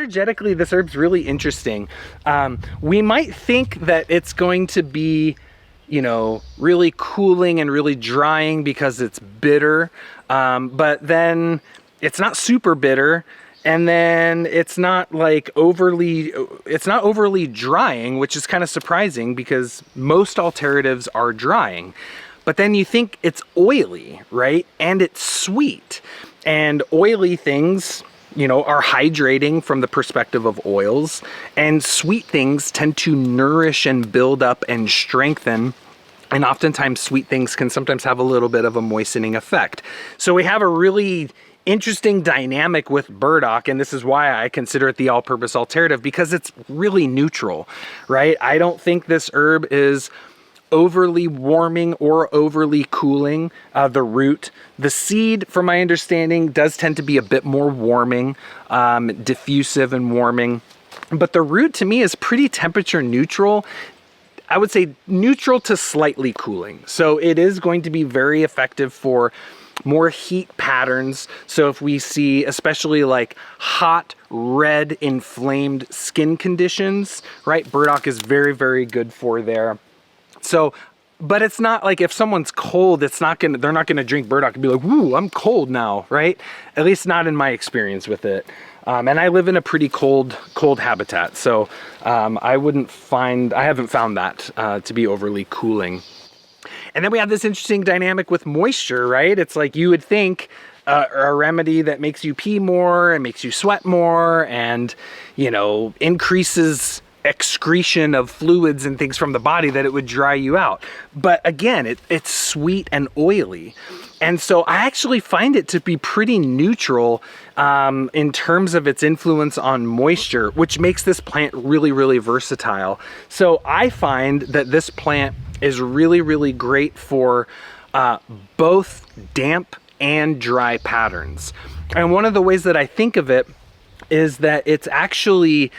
energetically, this herb's really interesting. We might think that it's going to be, you know, really cooling and really drying because it's bitter, but then it's not super bitter. And then it's not like overly drying, which is kind of surprising because most alteratives are drying. But then you think it's oily, right? And it's sweet. And oily things, you know, are hydrating from the perspective of oils. And sweet things tend to nourish and build up and strengthen. And oftentimes sweet things can sometimes have a little bit of a moistening effect. So we have a really interesting dynamic with burdock, and this is why I consider it the all-purpose alternative, because it's really neutral, right? I don't think this herb is overly warming or overly cooling. The root, the seed, from my understanding, does tend to be a bit more warming, diffusive and warming, but the root to me is pretty temperature neutral. I would say neutral to slightly cooling. So it is going to be very effective for more heat patterns. So if we see especially like hot, red, inflamed skin conditions, right? Burdock is very, very good for there. So, but it's not like if someone's cold, they're not gonna drink burdock and be like, woo, I'm cold now, right? At least not in my experience with it. And I live in a pretty cold habitat. So I haven't found that to be overly cooling. And then we have this interesting dynamic with moisture, right? It's like you would think a remedy that makes you pee more and makes you sweat more and, you know, increases excretion of fluids and things from the body, that it would dry you out. But again, it's sweet and oily. And so I actually find it to be pretty neutral in terms of its influence on moisture, which makes this plant really, really versatile. So I find that this plant is really, really great for both damp and dry patterns. And one of the ways that I think of it is that it's actually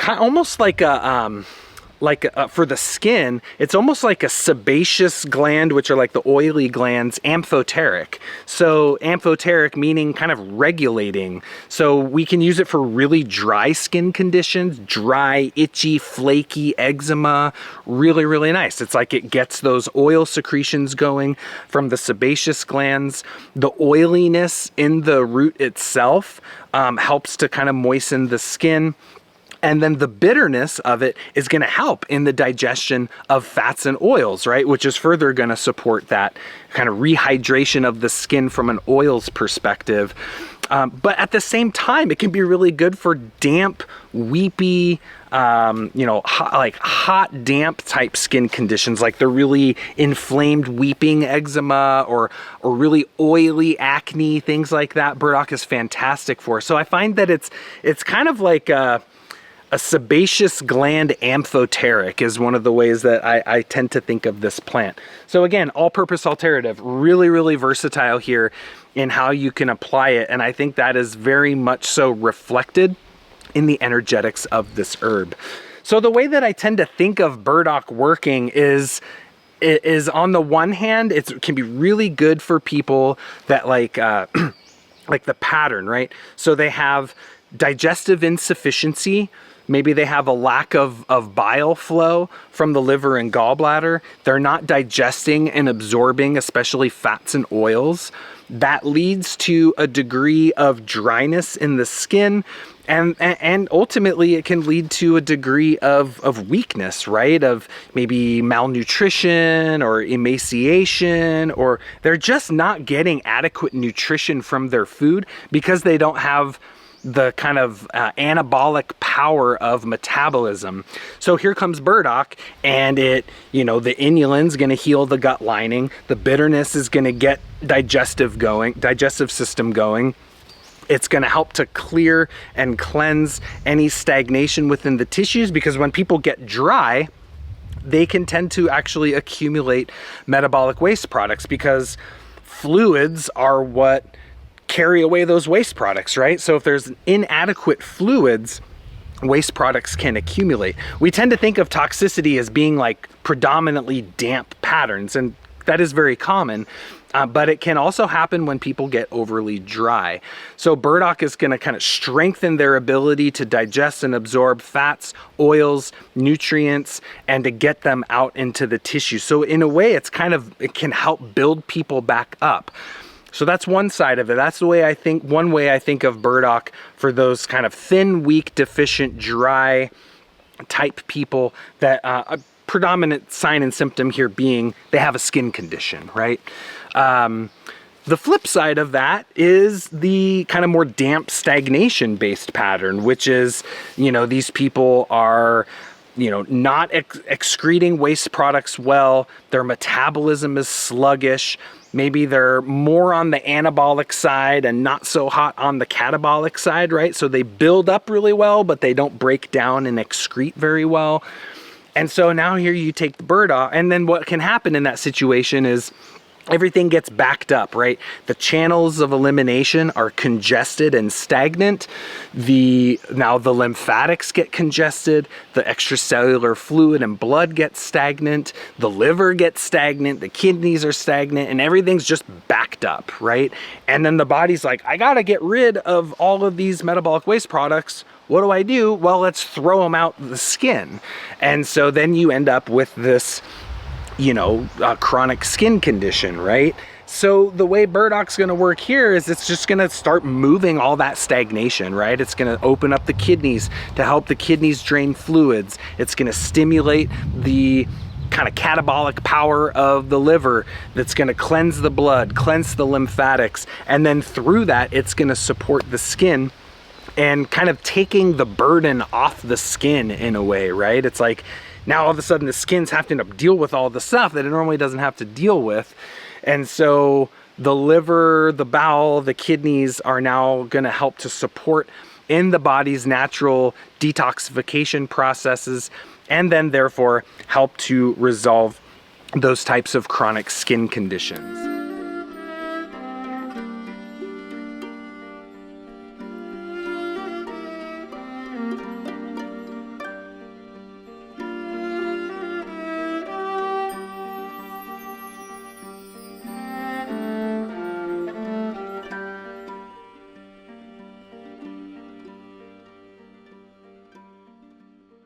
almost like for the skin, it's almost like a sebaceous gland, which are like the oily glands, amphoteric. So amphoteric meaning kind of regulating. So we can use it for really dry skin conditions, dry, itchy, flaky eczema, really, really nice. It's like it gets those oil secretions going from the sebaceous glands. The oiliness in the root itself helps to kind of moisten the skin. And then the bitterness of it is going to help in the digestion of fats and oils, right? Which is further going to support that kind of rehydration of the skin from an oils perspective. But at the same time, it can be really good for damp, weepy, hot, damp type skin conditions, like the really inflamed weeping eczema or really oily acne, things like that. Burdock is fantastic for. So I find that it's kind of like a sebaceous gland amphoteric is one of the ways that I tend to think of this plant. So again, all-purpose alternative, really, really versatile here in how you can apply it. And I think that is very much so reflected in the energetics of this herb. So the way that I tend to think of burdock working is on the one hand, it can be really good for people that like the pattern, right? So they have digestive insufficiency. Maybe they have a lack of bile flow from the liver and gallbladder. They're not digesting and absorbing, especially fats and oils. That leads to a degree of dryness in the skin. And ultimately it can lead to a degree of weakness, right? Of maybe malnutrition or emaciation, or they're just not getting adequate nutrition from their food because they don't have the kind of anabolic power of metabolism. So here comes burdock, and the inulin's going to heal the gut lining. The bitterness is going to get digestive system going. It's going to help to clear and cleanse any stagnation within the tissues, because when people get dry, they can tend to actually accumulate metabolic waste products, because fluids are what carry away those waste products, right? So if there's inadequate fluids, waste products can accumulate. We tend to think of toxicity as being like predominantly damp patterns, and that is very common. But it can also happen when people get overly dry. So burdock is going to kind of strengthen their ability to digest and absorb fats, oils, nutrients, and to get them out into the tissue. So in a way, it can help build people back up. So that's one side of it. That's the way one way I think of burdock for those kind of thin, weak, deficient, dry type people that a predominant sign and symptom here being they have a skin condition, right? The flip side of that is the kind of more damp stagnation based pattern, which is, these people are, not excreting waste products well. Their metabolism is sluggish. Maybe they're more on the anabolic side and not so hot on the catabolic side, right? So they build up really well, but they don't break down and excrete very well. And so now here you take the burdock, and then what can happen in that situation is everything gets backed up, right? The channels of elimination are congested and stagnant. Now the lymphatics get congested, the extracellular fluid and blood gets stagnant, the liver gets stagnant, the kidneys are stagnant, and everything's just backed up, right? And then the body's like, I gotta get rid of all of these metabolic waste products. What do I do? Well, let's throw them out the skin. And so then you end up with this chronic skin condition, right? So the way burdock's going to work here is it's just going to start moving all that stagnation, right? It's going to open up the kidneys to help the kidneys drain fluids. It's going to stimulate the kind of catabolic power of the liver that's going to cleanse the blood, cleanse the lymphatics, and then through that, it's going to support the skin and kind of taking the burden off the skin in a way, right? It's like, now all of a sudden the skin's having to deal with all the stuff that it normally doesn't have to deal with. And so the liver, the bowel, the kidneys are now going to help to support in the body's natural detoxification processes, and then therefore help to resolve those types of chronic skin conditions.